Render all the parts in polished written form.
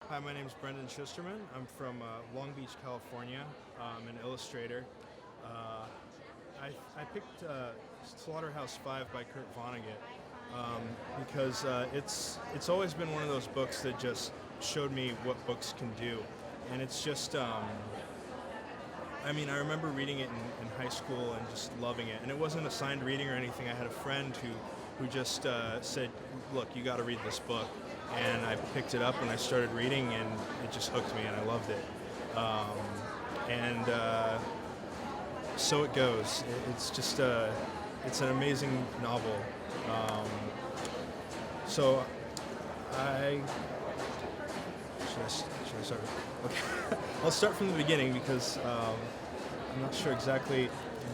Hi, my name is Brendan Shusterman. I'm from Long Beach, California. I'm an illustrator. Uh, I picked Slaughterhouse-Five by Kurt Vonnegut because it's always been one of those books that just showed me what books can do, and it's just I remember reading it in high school and just loving it. And it wasn't a signed reading or anything. I had a friend who just said, "Look, you got to read this book." And I picked it up and I started reading, and it just hooked me, and I loved it. And so it goes. It's just it's an amazing novel. So I should I start? Okay, I'll start from the beginning because I'm not sure exactly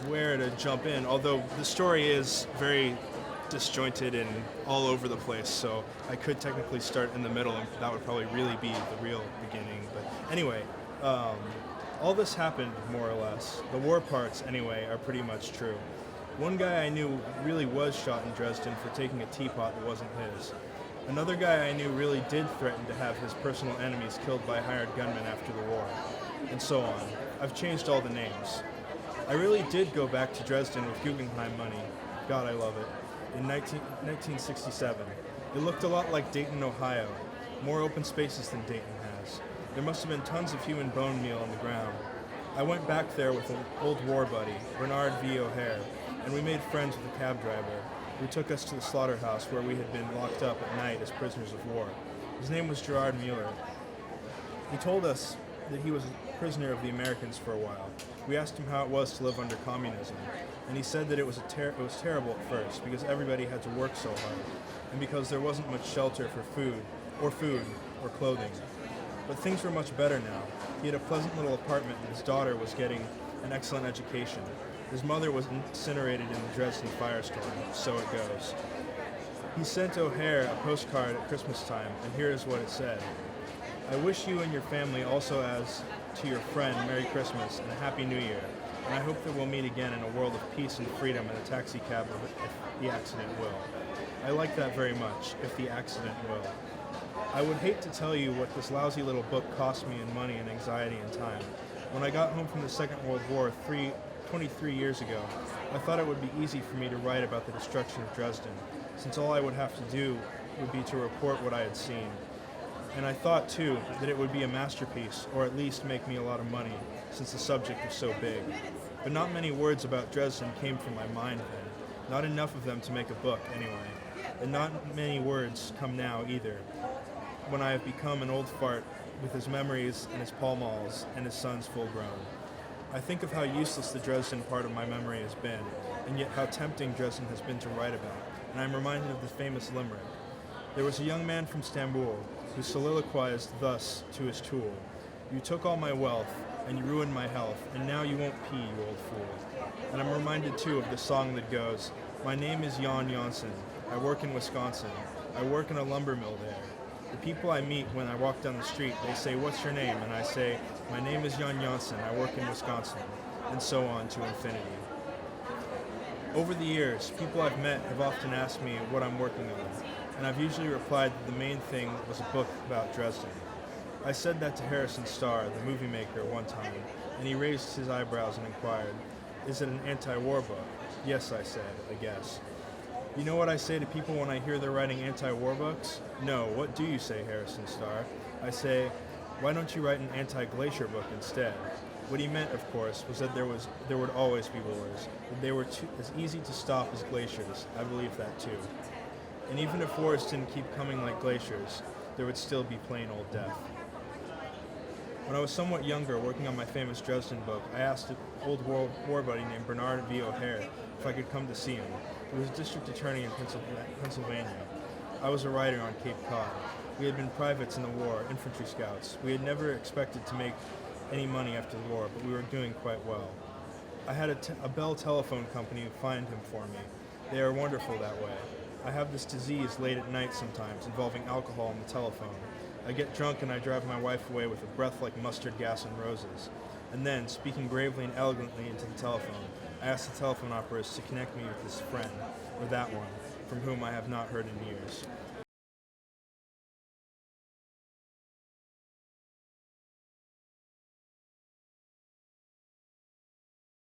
where to jump in. Although the story is very disjointed and all over the place, so I could technically start in the middle, and that would probably really be the real beginning. But anyway, all this happened more or less. The war parts, anyway, are pretty much true. One guy I knew really was shot in Dresden for taking a teapot that wasn't his. Another guy I knew really did threaten to have his personal enemies killed by hired gunmen after the war, and so on. I've changed all the names. I really did go back to Dresden with Guggenheim money. God, I love it. In 1967. It looked a lot like Dayton, Ohio. More open spaces than Dayton has. There must have been tons of human bone meal on the ground. I went back there with an old war buddy, Bernard V. O'Hare, and we made friends with a cab driver who took us to the slaughterhouse where we had been locked up at night as prisoners of war. His name was Gerard Mueller. He told us that he was a prisoner of the Americans for a while. We asked him how it was to live under communism, and he said that it was terrible at first because everybody had to work so hard, and because there wasn't much shelter for food or clothing. But things were much better now. He had a pleasant little apartment, and his daughter was getting an excellent education. His mother was incinerated in the Dresden firestorm. So it goes. He sent O'Hare a postcard at Christmas time, and here is what it said. I wish you and your family, also as to your friend, Merry Christmas and a Happy New Year, and I hope that we'll meet again in a world of peace and freedom in a taxi cab if the accident will. I like that very much, if the accident will. I would hate to tell you what this lousy little book cost me in money and anxiety and time. When I got home from the Second World War 23 years ago, I thought it would be easy for me to write about the destruction of Dresden, since all I would have to do would be to report what I had seen. And I thought, too, that it would be a masterpiece, or at least make me a lot of money, since the subject was so big. But not many words about Dresden came from my mind then. Not enough of them to make a book, anyway. And not many words come now, either, when I have become an old fart with his memories and his Pall Malls and his sons full grown. I think of how useless the Dresden part of my memory has been, and yet how tempting Dresden has been to write about, and I am reminded of the famous limerick. There was a young man from Stamboul who soliloquized thus to his tool. You took all my wealth, and you ruined my health, and now you won't pee, you old fool. And I'm reminded, too, of the song that goes, My name is Jan Janssen. I work in Wisconsin. I work in a lumber mill there. The people I meet when I walk down the street, they say, what's your name? And I say, my name is Jan Janssen. I work in Wisconsin. And so on to infinity. Over the years, people I've met have often asked me what I'm working on, and I've usually replied that the main thing was a book about Dresden. I said that to Harrison Starr, the movie maker, one time, and he raised his eyebrows and inquired, is it an anti-war book? Yes, I said, I guess. You know what I say to people when I hear they're writing anti-war books? No, what do you say, Harrison Starr? I say, why don't you write an anti-glacier book instead? What he meant, of course, was that there would always be wars, that they were as easy to stop as glaciers. I believe that too. And even if wars didn't keep coming like glaciers, there would still be plain old death. When I was somewhat younger, working on my famous Dresden book, I asked an old war buddy named Bernard V. O'Hare if I could come to see him. He was a district attorney in Pennsylvania. I was a writer on Cape Cod. We had been privates in the war, infantry scouts. We had never expected to make any money after the war, but we were doing quite well. I had a Bell telephone company find him for me. They are wonderful that way. I have this disease late at night sometimes, involving alcohol on the telephone. I get drunk and I drive my wife away with a breath like mustard gas and roses. And then, speaking gravely and elegantly into the telephone, I ask the telephone operators to connect me with this friend, or that one, from whom I have not heard in years.